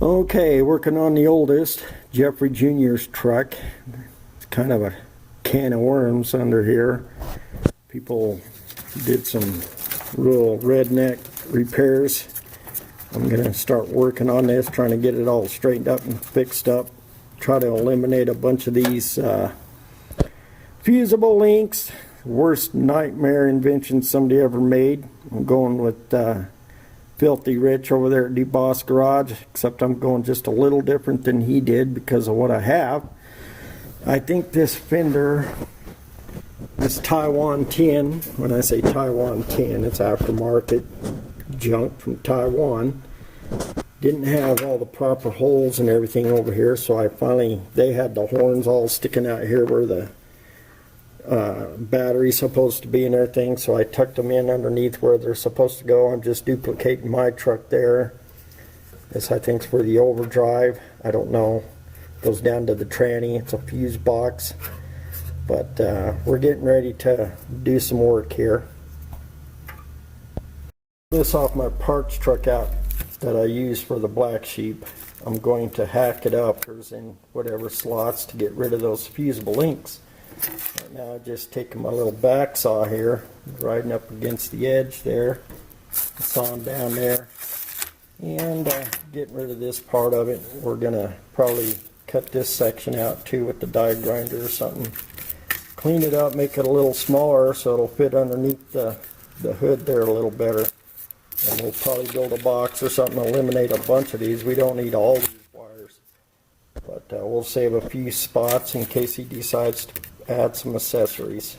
Okay, working on the oldest, Jeffrey Jr.'s truck. It's kind of a can of worms under here. People did some real redneck repairs. I'm going to start working on this, trying to get it all straightened up and fixed up. Try to eliminate a bunch of these fusible links. Worst nightmare invention somebody ever made. I'm going with Filthy Rich over there at DeBoss Garage, except I'm going just a little different than he did because of what I have. I think this fender, this Taiwan tin, when I say Taiwan tin, it's aftermarket junk from Taiwan, didn't have all the proper holes and everything over here, so they had the horns all sticking out here where the battery's supposed to be and everything, so I tucked them in underneath where they're supposed to go. I'm just duplicating my truck there. This I think's for the overdrive. I don't know. Goes down to the tranny. It's a fuse box. But we're getting ready to do some work here. This off my parts truck out that I use for the black sheep. I'm going to hack it up in whatever slots to get rid of those fusible links. Right now I just taking my little back saw here, riding up against the edge there, sawing down there, and getting rid of this part of it. We're going to probably cut this section out too with the die grinder or something. Clean it up, make it a little smaller so it'll fit underneath the hood there a little better. And we'll probably build a box or something, eliminate a bunch of these. We don't need all these wires. But we'll save a few spots in case he decides to add some accessories.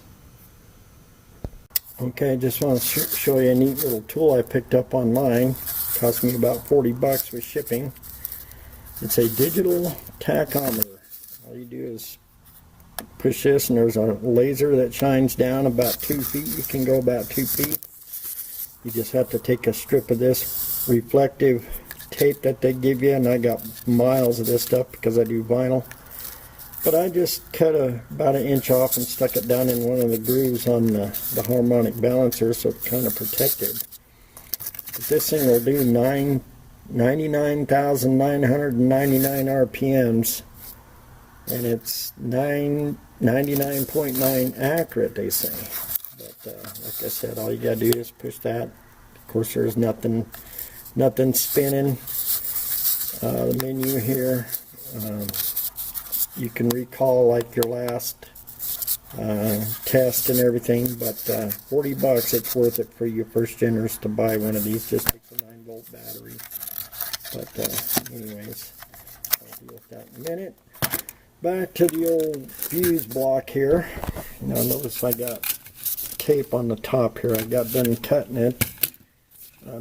Okay, just want to show you a neat little tool I picked up online. Cost me about 40 bucks with shipping. It's a digital tachometer. All you do is push this and there's a laser that shines down about 2 feet. You can go about 2 feet. You just have to take a strip of this reflective tape that they give you, and I got miles of this stuff because I do vinyl. But I just cut about 1 inch off and stuck it down in one of the grooves on the harmonic balancer, so it's kind of protected. But this thing will do 99,999 RPMs, and it's 99.9 accurate, they say. But like I said, all you gotta do is push that. Of course, there's nothing spinning. The menu here. You can recall like your last test and everything, but 40 bucks, it's worth it for you first geners to buy one of these. Just takes a 9-volt battery. But anyways, I'll deal with that in a minute. Back to the old fuse block here. Now notice I got tape on the top here. I got done cutting it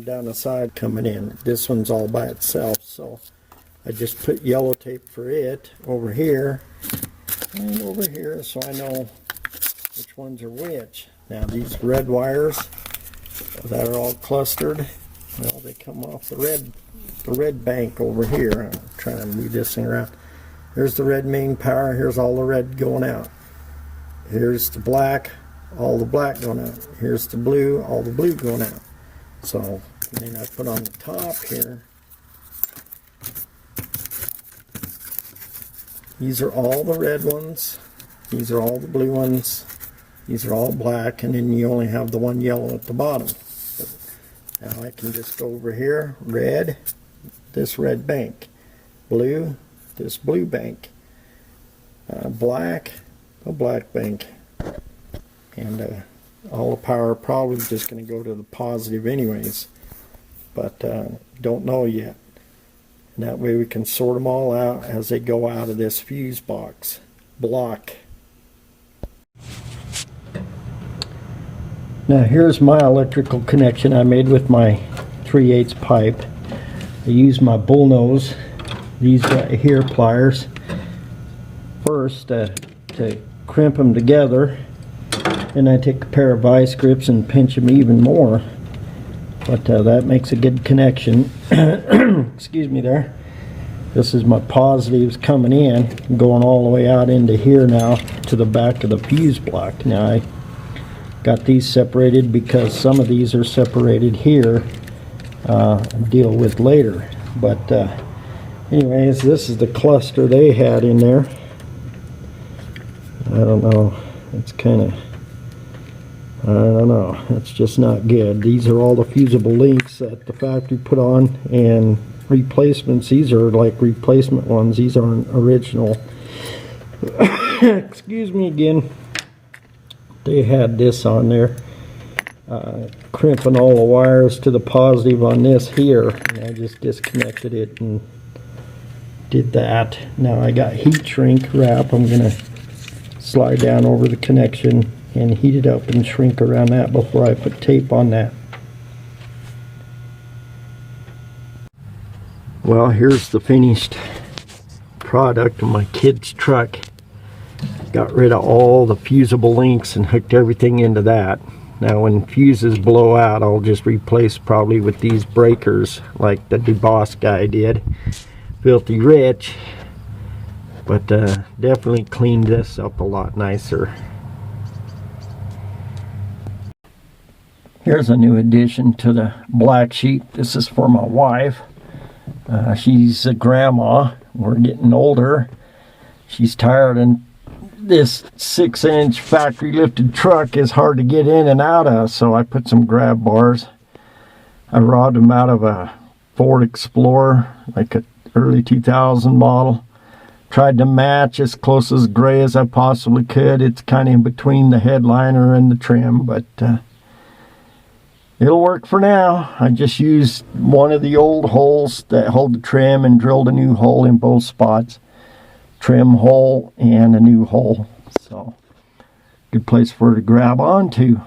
down the side coming in. This one's all by itself, so I just put yellow tape for it over here and over here, so I know which ones are which. Now these red wires that are all clustered, well, they come off the red bank over here. I'm trying to move this thing around. Here's the red main power. Here's all the red going out. Here's the black, all the black going out. Here's the blue, all the blue going out. So then I put on the top here. These are all the red ones, these are all the blue ones, these are all black, and then you only have the one yellow at the bottom. But now I can just go over here, red, this red bank, blue, this blue bank, black, a black bank, and all the power probably just going to go to the positive anyways, but don't know yet. And that way we can sort them all out as they go out of this fuse box block. Now here's my electrical connection I made with my 3/8 pipe. I use my bullnose, these right here pliers, first to crimp them together. Then I take a pair of vice grips and pinch them even more. But that makes a good connection. Excuse me there. This is my positives coming in, going all the way out into here now to the back of the fuse block. Now I got these separated because some of these are separated here. Deal with later. But Anyways, this is the cluster they had in there. I don't know. It's kind of, I don't know. It's just not good. These are all the fusible links that the factory put on, and replacements. These are like replacement ones. These aren't original. Excuse me again. They had this on there. Crimping all the wires to the positive on this here. And I just disconnected it and did that. Now I got heat shrink wrap. I'm gonna slide down over the connection and heat it up and shrink around that before I put tape on that. Well, here's the finished product of my kid's truck. Got rid of all the fusible links and hooked everything into that. Now when fuses blow out, I'll just replace probably with these breakers like the DeBoss guy did. Filthy rich, but definitely cleaned this up a lot nicer. Here's a new addition to the black sheep. This is for my wife. She's a grandma. We're getting older. She's tired, and this 6-inch factory lifted truck is hard to get in and out of, so I put some grab bars. I robbed them out of a Ford Explorer, like a early 2000 model. Tried to match as close as gray as I possibly could. It's kind of in between the headliner and the trim, but it'll work for now. I just used one of the old holes that hold the trim and drilled a new hole in both spots. Trim hole and a new hole. So, good place for her to grab onto.